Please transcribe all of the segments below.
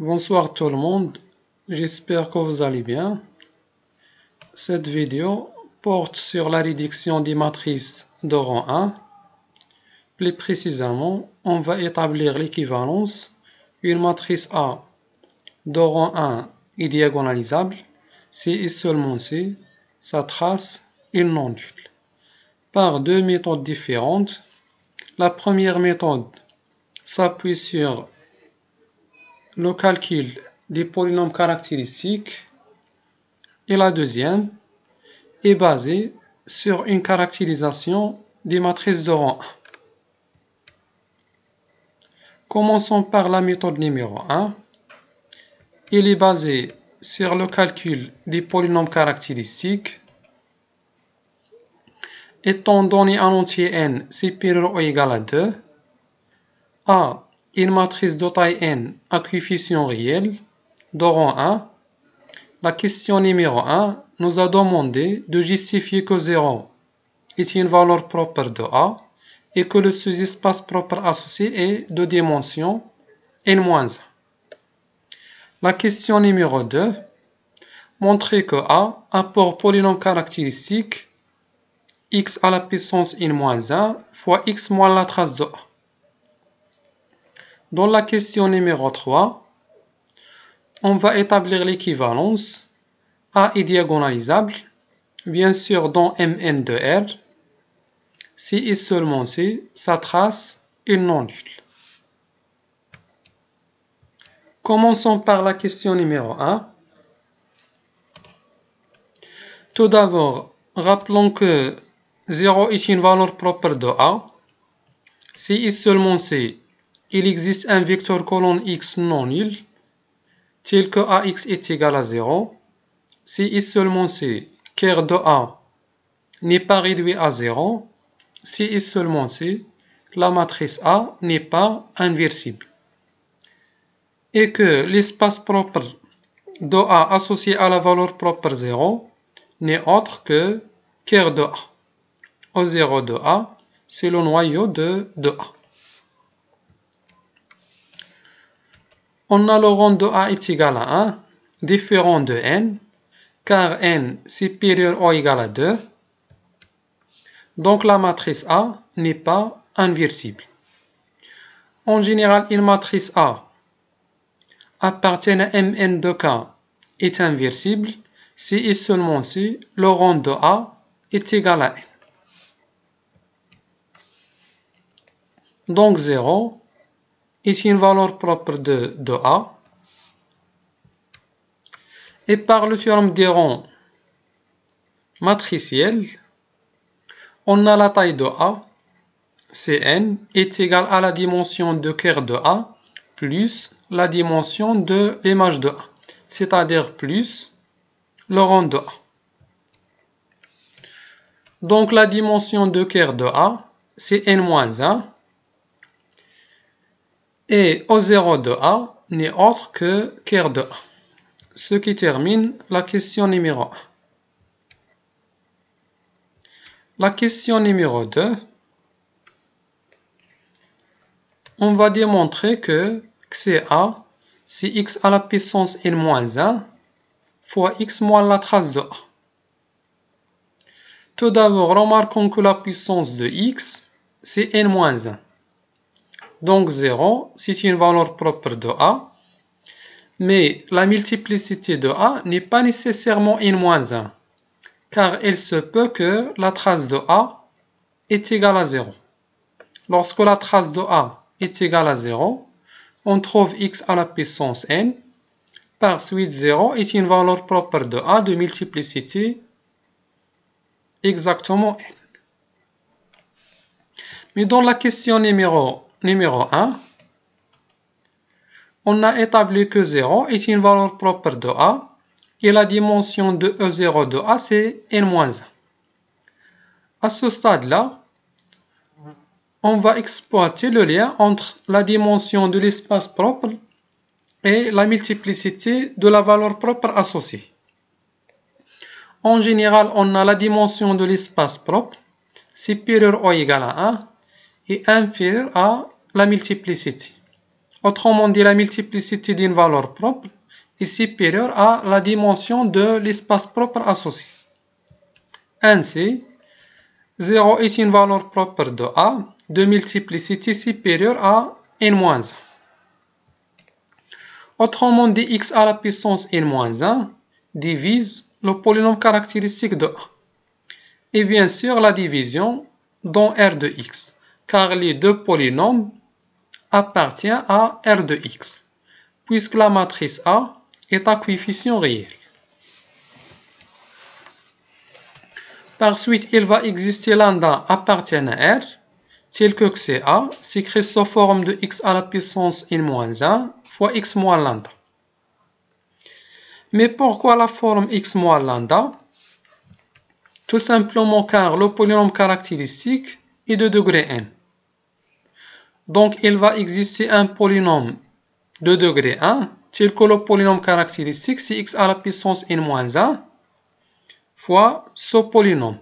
Bonsoir tout le monde, j'espère que vous allez bien. Cette vidéo porte sur la réduction des matrices de rang 1. Plus précisément, on va établir l'équivalence. Une matrice A de rang 1 est diagonalisable si et seulement si sa trace est non nulle. Par deux méthodes différentes. La première méthode s'appuie sur le calcul des polynômes caractéristiques et la deuxième est basée sur une caractérisation des matrices de rang 1. Commençons par la méthode numéro 1. Elle est basée sur le calcul des polynômes caractéristiques. Étant donné un entier n supérieur ou égal à 2, A est une matrice de taille n à coefficient réel de rang 1. La question numéro 1 nous a demandé de justifier que 0 est une valeur propre de A et que le sous-espace propre associé est de dimension n-1. La question numéro 2 montrer que A a pour polynôme caractéristique x à la puissance n-1 fois x moins la trace de A. Dans la question numéro 3, on va établir l'équivalence. A est diagonalisable, bien sûr dans Mn de R, si et seulement si sa trace est non nulle. Commençons par la question numéro 1. Tout d'abord, rappelons que 0 est une valeur propre de A. Si et seulement si il existe un vecteur colonne X non nul, tel que AX est égal à 0, si et seulement si ker de A n'est pas réduit à 0, si et seulement si la matrice A n'est pas inversible, et que l'espace propre de A associé à la valeur propre 0 n'est autre que ker de A. Au 0 de A, c'est le noyau de A. On a le rang de A est égal à 1, différent de n, car n supérieur ou égal à 2. Donc la matrice A n'est pas inversible. En général, une matrice A appartient à Mn de K est inversible si et seulement si le rang de A est égal à n. Donc 0 est une valeur propre de A. Et par le théorème des rangs matriciels, on a la taille de A, Cn, est égale à la dimension de ker de A plus la dimension de l'image de A, c'est-à-dire plus le rang de A. Donc la dimension de ker de A, c'est n-1. Et au 0 de A n'est autre que ker de A. Ce qui termine la question numéro 1. La question numéro 2, on va démontrer que XA, c'est x à la puissance n-1 fois x moins la trace de A. Tout d'abord, remarquons que la puissance de x, c'est n-1. Donc 0, c'est une valeur propre de A. Mais la multiplicité de A n'est pas nécessairement n-1, car il se peut que la trace de A est égale à 0. Lorsque la trace de A est égale à 0, on trouve x à la puissance n. Par suite, 0 est une valeur propre de A de multiplicité exactement n. Mais dans la question numéro 1, on a établi que 0 est une valeur propre de A et la dimension de E0 de A c'est n-1. À ce stade-là, on va exploiter le lien entre la dimension de l'espace propre et la multiplicité de la valeur propre associée. En général, on a la dimension de l'espace propre supérieure ou égale à 1 et inférieure à la multiplicité. Autrement dit, la multiplicité d'une valeur propre est supérieure à la dimension de l'espace propre associé. Ainsi, 0 est une valeur propre de A de multiplicité supérieure à n-1. Autrement dit, x à la puissance n-1 divise le polynôme caractéristique de A. Et bien sûr, la division dans R de x, car les deux polynômes appartiennent à R de x, puisque la matrice A est à coefficient réel. Par suite, il va exister lambda appartenant à R, tel que XA s'écrit sous forme de x à la puissance n-1 fois x moins lambda. Mais pourquoi la forme x moins lambda? Tout simplement car le polynôme caractéristique est de degré n. Donc, il va exister un polynôme de degré 1, tel que le polynôme caractéristique, c'est x à la puissance n-1 fois ce polynôme.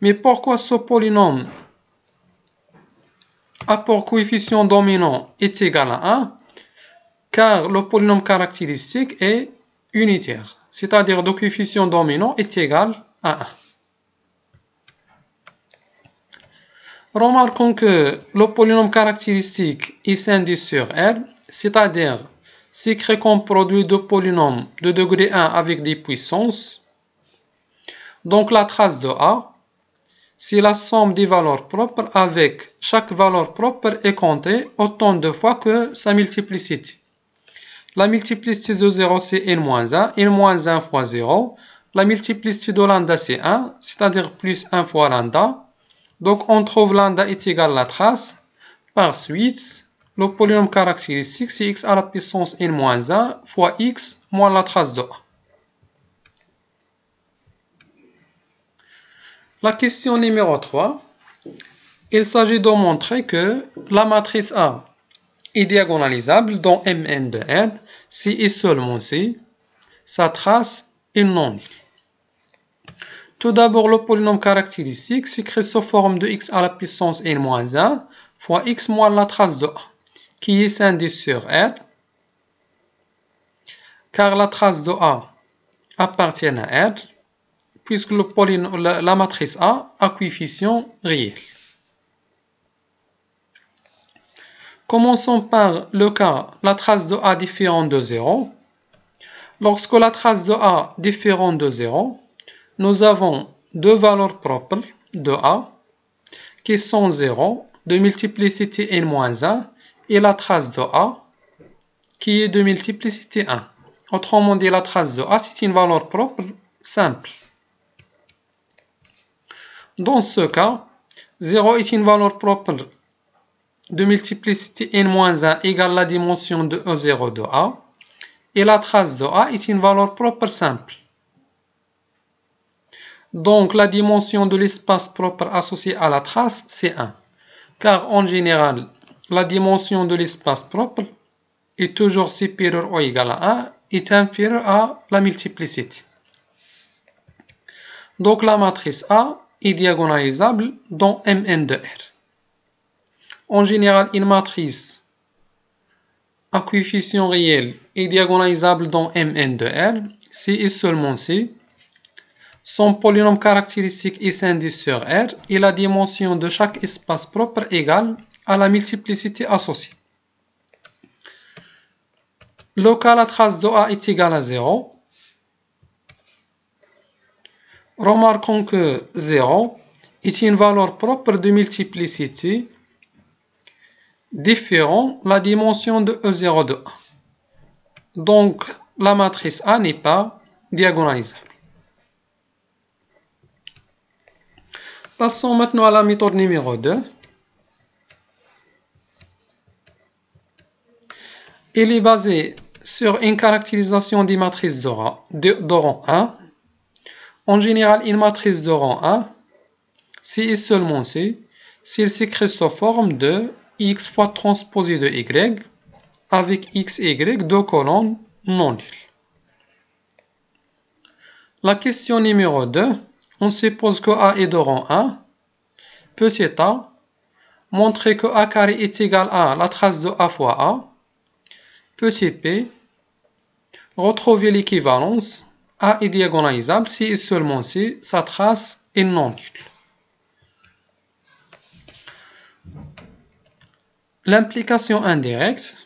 Mais pourquoi ce polynôme a pour coefficient dominant est égal à 1? Car le polynôme caractéristique est unitaire, c'est-à-dire le coefficient dominant est égal à 1. Remarquons que le polynôme caractéristique est scindé sur R, c'est-à-dire s'écrit comme produit de polynômes de degré 1 avec des puissances. Donc la trace de A, c'est la somme des valeurs propres avec chaque valeur propre est comptée autant de fois que sa multiplicité. La multiplicité de 0 c'est n-1, n-1 fois 0. La multiplicité de lambda c'est 1, c'est-à-dire plus 1 fois lambda. Donc on trouve lambda est égal à la trace. Par suite, le polynôme caractéristique c'est x à la puissance n-1 fois x moins la trace de A. La question numéro 3, il s'agit de montrer que la matrice A est diagonalisable dans Mn de R si et seulement si sa trace est non nulle. Tout d'abord, le polynôme caractéristique s'écrit sous forme de x à la puissance n-1 fois x moins la trace de A, qui est scindé sur R, car la trace de A appartient à R, puisque la matrice A a coefficient réel. Commençons par le cas la trace de A différente de 0. Lorsque la trace de A différente de 0, nous avons deux valeurs propres de A qui sont 0 de multiplicité n-1 et la trace de A qui est de multiplicité 1. Autrement dit, la trace de A c'est une valeur propre simple. Dans ce cas, 0 est une valeur propre de multiplicité n-1 égale la dimension de E0 de A, et la trace de A est une valeur propre simple. Donc la dimension de l'espace propre associé à la trace, c'est 1. Car en général, la dimension de l'espace propre est toujours supérieure ou égale à 1, est inférieure à la multiplicité. Donc la matrice A est diagonalisable dans Mn de R. En général, une matrice à coefficient réel est diagonalisable dans Mn de R si et seulement si son polynôme caractéristique est scindé sur R et la dimension de chaque espace propre égale à la multiplicité associée. Le cas la trace de A est égale à 0. Remarquons que 0 est une valeur propre de multiplicité différent la dimension de E0 de A. Donc, la matrice A n'est pas diagonalisable. Passons maintenant à la méthode numéro 2. Elle est basée sur une caractérisation des matrices de rang 1. En général, une matrice de rang 1, si et seulement si, s'il s'écrit sous forme de x fois transposé de y, avec x et y, deux colonnes non nulles. La question numéro 2, on suppose que A est de rang 1. Petit a, montrer que A carré est égal à la trace de A fois A, petit p, retrouver l'équivalence. A est diagonalisable si et seulement si sa trace est non nulle. L'implication indirecte,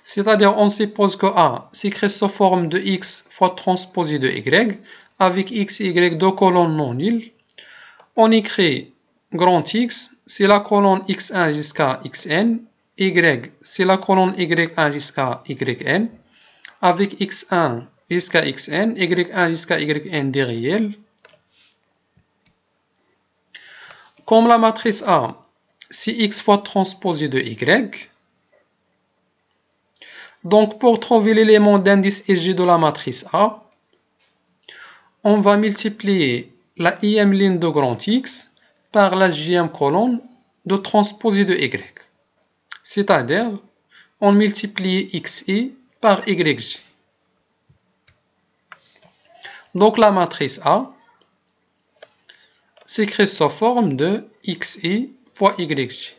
c'est-à-dire on suppose que A s'écrit sous forme de x fois transposé de y, avec x et y deux colonnes non nulles. On écrit grand X, c'est la colonne x1 jusqu'à xn, y, c'est la colonne y1 jusqu'à yn, avec x1 jusqu'à xn, y1 jusqu'à yn des réels. Comme la matrice A, c'est x fois transposé de y. Donc, pour trouver l'élément d'indice EG de la matrice A, on va multiplier la ième ligne de grand X par la jième colonne de transposé de y. C'est-à-dire, on multiplie xi par yj. Donc, la matrice A s'écrit sous forme de xi fois yj.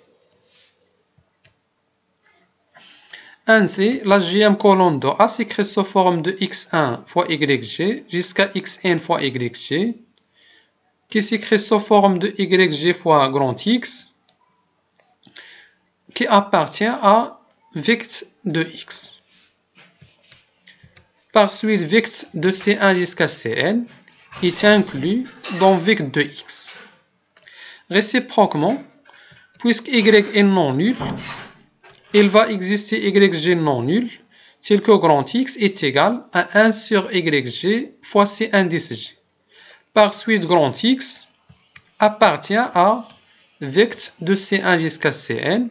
Ainsi, la jième colonne de A s'écrit sous forme de x1 fois yj jusqu'à xn fois yj, qui s'écrit sous forme de yj fois grand X, qui appartient à vect de x. Par suite, vect de C1 jusqu'à Cn est inclus dans vect de x. Réciproquement, puisque y est non nul, il va exister yj non nul, tel que grand X est égal à 1 sur yj fois C indice J. Par suite, grand X appartient à vect de C1 jusqu'à Cn,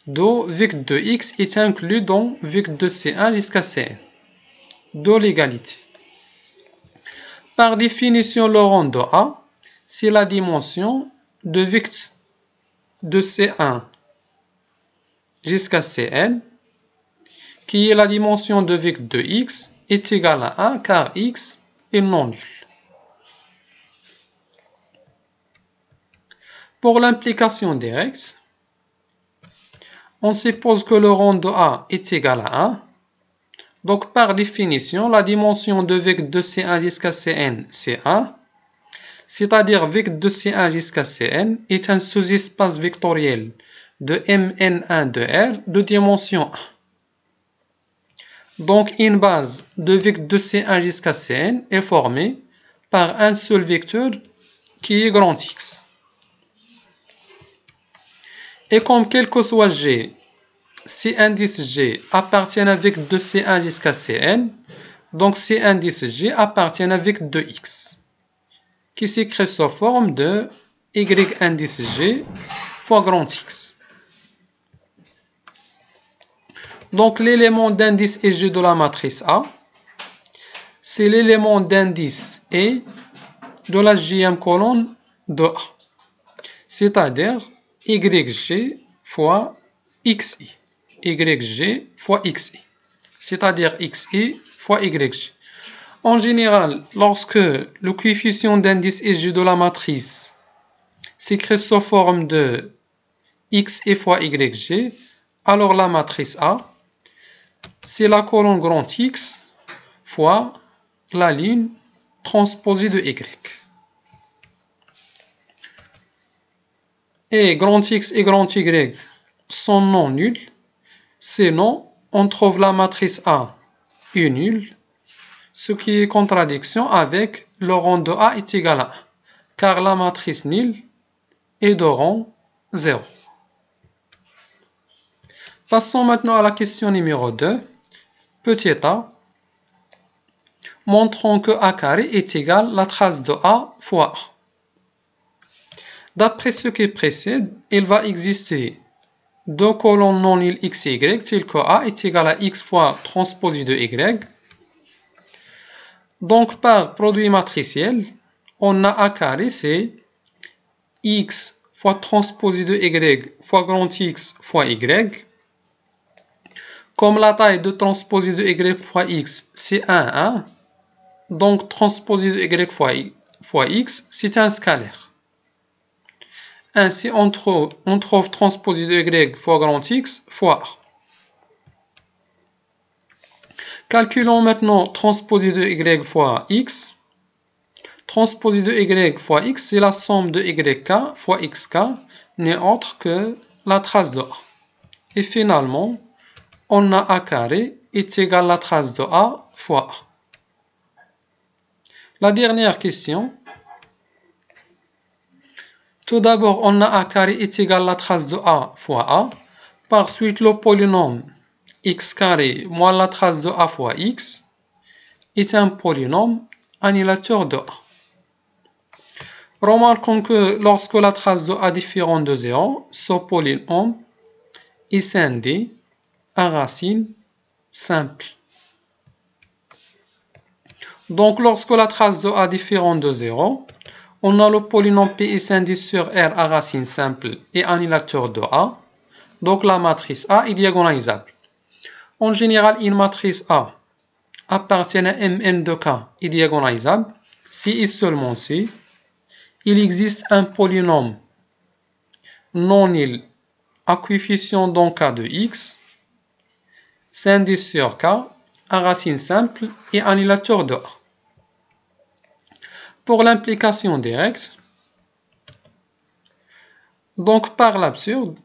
dont vect de x est inclus dans vect de C1 jusqu'à Cn, de l'égalité. Par définition, le rang de A, c'est la dimension de vect de C1 jusqu'à Cn, qui est la dimension de vect de x, est égale à 1 car x est non nul. Pour l'implication directe, on suppose que le rang de A est égal à 1. Donc, par définition, la dimension de vect de C1 jusqu'à Cn, c'est 1. C'est-à-dire, vect de C1 jusqu'à Cn est un sous-espace vectoriel de Mn1 de R de dimension 1. Donc, une base de vect de C1 jusqu'à Cn est formée par un seul vecteur qui est grand X. Et comme quel que soit G, C indice G appartient à vect de C1 jusqu'à Cn, donc C indice G appartient à vect de X, qui s'écrit sous forme de Y indice G fois grand X. Donc l'élément d'indice EG de la matrice A, c'est l'élément d'indice E de la jième colonne de A, c'est-à-dire YG fois XI. YG fois XI, c'est-à-dire XI fois YG. En général, lorsque le coefficient d'indice EG de la matrice s'écrit sous forme de XI fois YG, alors la matrice A, c'est la colonne grand X fois la ligne transposée de Y. Et grand X et grand Y sont non nuls, sinon on trouve la matrice A est nulle, ce qui est contradiction avec le rang de A est égal à 1, car la matrice nulle est de rang 0. Passons maintenant à la question numéro 2. Petit a, montrons que A carré est égal à la trace de A fois A. D'après ce qui précède, il va exister deux colonnes non nulles x et y, telles que A est égal à x fois transposé de y. Donc, par produit matriciel, on a A carré, c'est x fois transposé de y fois grand X fois y. Comme la taille de transposé de y fois x, c'est 1, donc transposé de y fois x, c'est un scalaire. Ainsi, on trouve transposé de y fois grand X fois A. Calculons maintenant transposé de y fois x. Transposé de y fois x, c'est la somme de yk fois xk, n'est autre que la trace de a. Et finalement, on a a carré est égal à la trace de a fois a. La dernière question. Tout d'abord, on a a carré est égal à la trace de a fois a. Par suite, le polynôme x carré moins la trace de a fois x est un polynôme annulateur de a. Remarquons que lorsque la trace de a différente de 0, ce polynôme est scindé à racine simple. Donc, lorsque la trace de a différente de 0, on a le polynôme P est scindé sur R à racine simple et annulateur de A. Donc, la matrice A est diagonalisable. En général, une matrice A appartient à Mn de K est diagonalisable si et seulement si il existe un polynôme non nul à coefficient dans K de X scindé sur K à racine simple et annulateur de A. Pour l'implication directe, donc par l'absurde,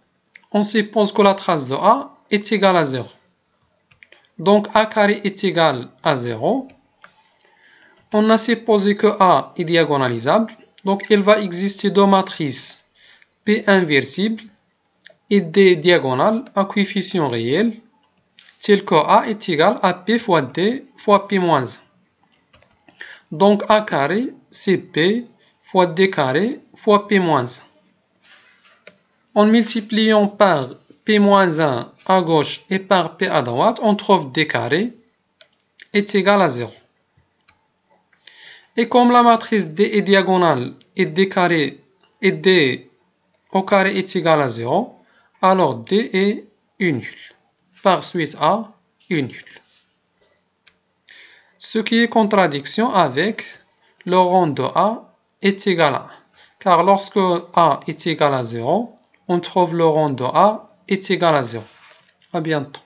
on suppose que la trace de A est égale à 0. Donc A carré est égal à 0. On a supposé que A est diagonalisable. Donc il va exister deux matrices P inversibles et D diagonales à coefficient réel, tel que A est égal à P fois D fois P moins 1. Donc A carré, c'est P fois D carré fois P moins 1. En multipliant par P moins 1 à gauche et par P à droite, on trouve D carré est égal à 0. Et comme la matrice D est diagonale et D carré et D au carré est égal à 0, alors D est nul. Par suite A est nul. Ce qui est contradiction avec le rang de A est égal à 1. Car lorsque A est égal à 0, on trouve le rang de A est égal à 0. À bientôt.